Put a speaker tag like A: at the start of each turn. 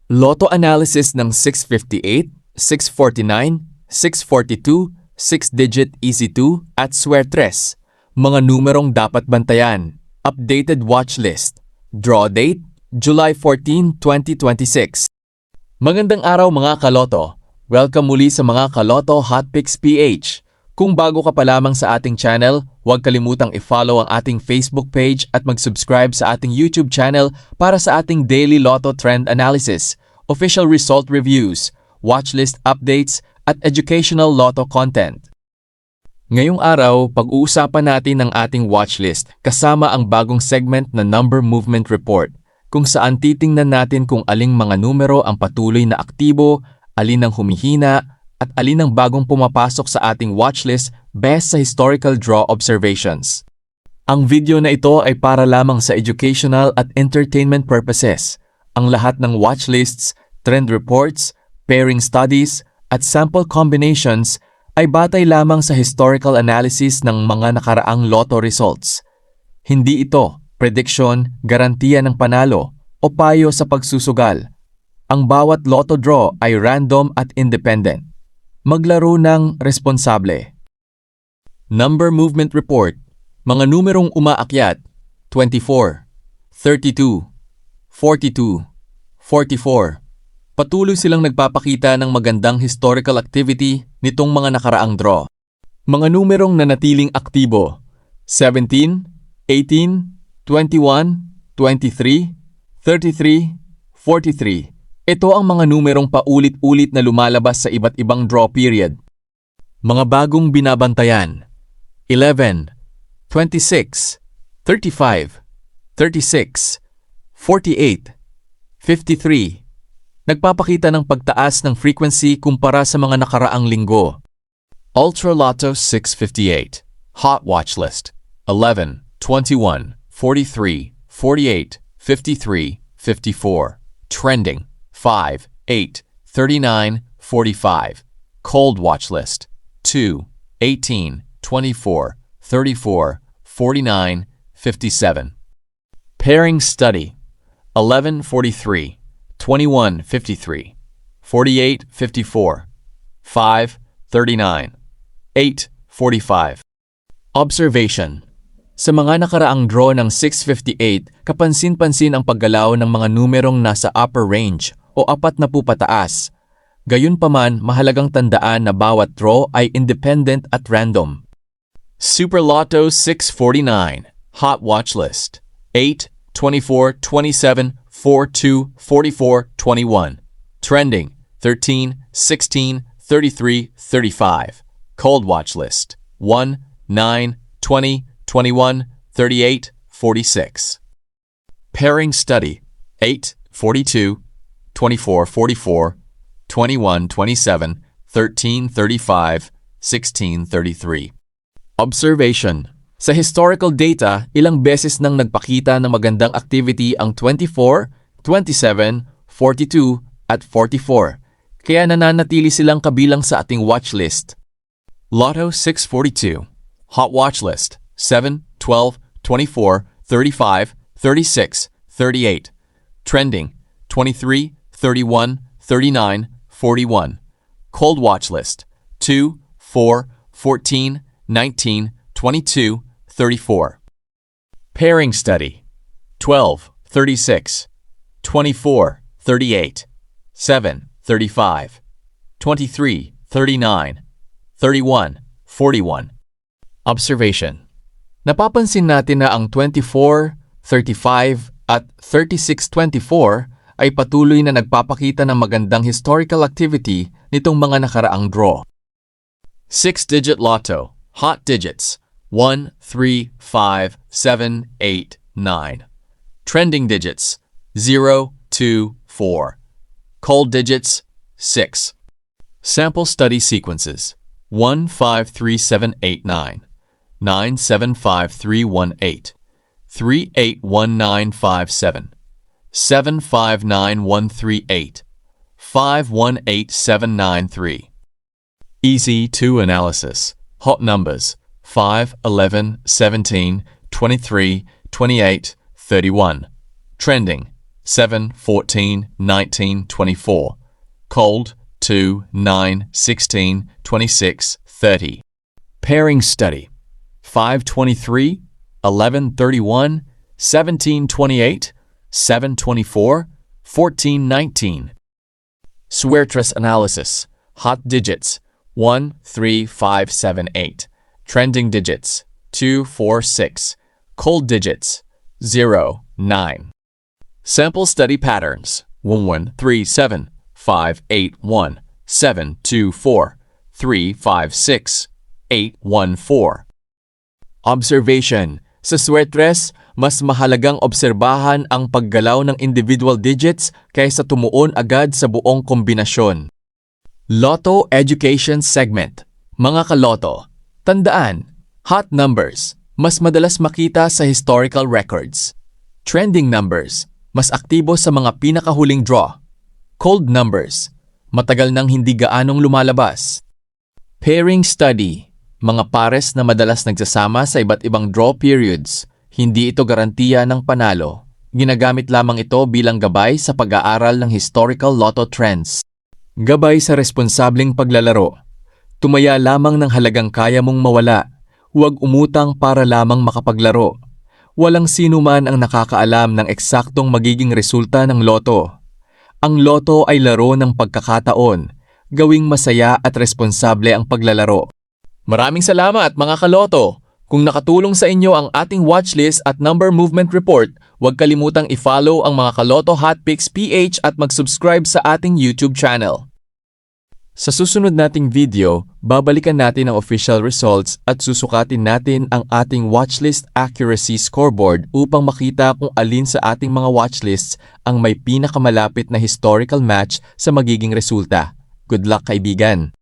A: Lotto analysis ng 658, 649, 642, 6-digit Easy 2 at Suertres. Mga numerong dapat bantayan. Updated watch list. Draw date, July 14, 2026. Magandang araw mga kaloto. Welcome muli sa mga Kaloto Hotpicks PH. Kung bago ka pa lamang sa ating channel, huwag kalimutang i-follow ang ating Facebook page at mag-subscribe sa ating YouTube channel para sa ating daily Lotto trend analysis, official result reviews, watchlist updates, at educational Lotto content. Ngayong araw, pag-uusapan natin ang ating watchlist kasama ang bagong segment na Number Movement Report, kung saan titingnan natin kung aling mga numero ang patuloy na aktibo, alin ang humihina, at alin ang bagong pumapasok sa ating watchlist based sa historical draw observations. Ang video na ito ay para lamang sa educational at entertainment purposes. Ang lahat ng watchlists, trend reports, pairing studies, at sample combinations ay batay lamang sa historical analysis ng mga nakaraang lotto results. Hindi ito prediction, garantiya ng panalo, o payo sa pagsusugal. Ang bawat lotto draw ay random at independent. Maglaro ng responsable. Number Movement Report. Mga numerong umaakyat: 24, 32, 42, 44. Patuloy silang nagpapakita ng magandang historical activity nitong mga nakaraang draw. Mga numerong nanatiling aktibo: 17, 18, 21, 23, 33, 43. Ito ang mga numerong paulit-ulit na lumalabas sa iba't ibang draw period. Mga bagong binabantayan: 11, 26, 35, 36, 48, 53. Nagpapakita ng pagtaas ng frequency kumpara sa mga nakaraang linggo. Ultra Lotto 658, Hot Watch List: 11, 21, 43, 48, 53, 54. Trending: 5, 8, 39, 45. Cold Watch List: 2, 18, 24, 34, 49, 57. Pairing Study: 11, 43, 21, 53, 48, 54, 5, 39, 8, 45. Observation: sa mga nakaraang draw ng 658, kapansin-pansin ang paggalaw ng mga numerong nasa upper range o 40 pataas. Gayunpaman, mahalagang tandaan na bawat draw ay independent at random. Super Lotto 649, Hot Watch List: 8, 24, 27, 42, 44, 21. Trending: 13, 16, 33, 35. Cold Watch List: 1, 9, 20, 21, 38, 46. Pairing Study: 8, 42, 24, 44, 21, 27, 13, 35, 16, 33. Observation: sa historical data, ilang beses nang nagpakita ng magandang activity ang 24, 27, 42, at 44, kaya nananatili silang kabilang sa ating watchlist. Lotto 642, Hot Watch List: 7, 12, 24, 35, 36, 38. Trending: 23, 31, 39, 41. Cold Watch List: 2, 4, 14, 19, 22, 34. Pairing Study: 12, 36, 24, 38, 7, 35, 23, 39, 31, 41. Observation: napapansin natin na ang 24, 35, at 36-24 ay patuloy na nagpapakita ng magandang historical activity nitong mga nakaraang draw. 6-digit Lotto, Hot Digits: 1, 3, 5, 7, 8, 9. Trending Digits: 0, 2, 4. Cold Digits: 6. Sample Study Sequences: 1, 5, 3, 7, 8, 9. 9, 7, 5, 3, 1, 8. 3, 8, 1, 9, 5, 7. 7, 5, 9, 1, 3, 8. 5, 1, 8, 7, 9, 3. Easy 2 Analysis: Hot Numbers: 5, 11, 17, 23, 28, 31. Trending: 7, 14, 19, 24. Cold, 2, 9, 16, 26, 30. Pairing study. 5:23, 11:31, 17:28, 7:24, 14:19. Sweartress analysis. Hot digits 1, 3, 5, 7, 8. Trending digits 2, 4, 6. Cold digits 0, 9. Sample study patterns 1, 1, 3, 7, 5, 8, 1, 7, 2, 4, 3, 5, 6, 8, 1, 4. Observation. Sa Sweartress, mas mahalagang obserbahan ang paggalaw ng individual digits kaysa tumuon agad sa buong kombinasyon. Lotto Education Segment. Mga kaloto, tandaan, hot numbers, mas madalas makita sa historical records. Trending numbers, mas aktibo sa mga pinakahuling draw. Cold numbers, matagal nang hindi gaanong lumalabas. Pairing study, mga pares na madalas nagsasama sa iba't ibang draw periods. Hindi ito garantiya ng panalo. Ginagamit lamang ito bilang gabay sa pag-aaral ng historical lotto trends. Gabay sa responsableng paglalaro. Tumaya lamang ng halagang kaya mong mawala. Huwag umutang para lamang makapaglaro. Walang sino man ang nakakaalam ng eksaktong magiging resulta ng loto. Ang loto ay laro ng pagkakataon. Gawing masaya at responsable ang paglalaro. Maraming salamat mga kaloto! Kung nakatulong sa inyo ang ating watchlist at number movement report, huwag kalimutang i-follow ang mga Kaloto Hotpicks PH at mag-subscribe sa ating YouTube channel. Sa susunod nating video, babalikan natin ang official results at susukatin natin ang ating watchlist accuracy scoreboard upang makita kung alin sa ating mga watchlists ang may pinakamalapit na historical match sa magiging resulta. Good luck kaibigan!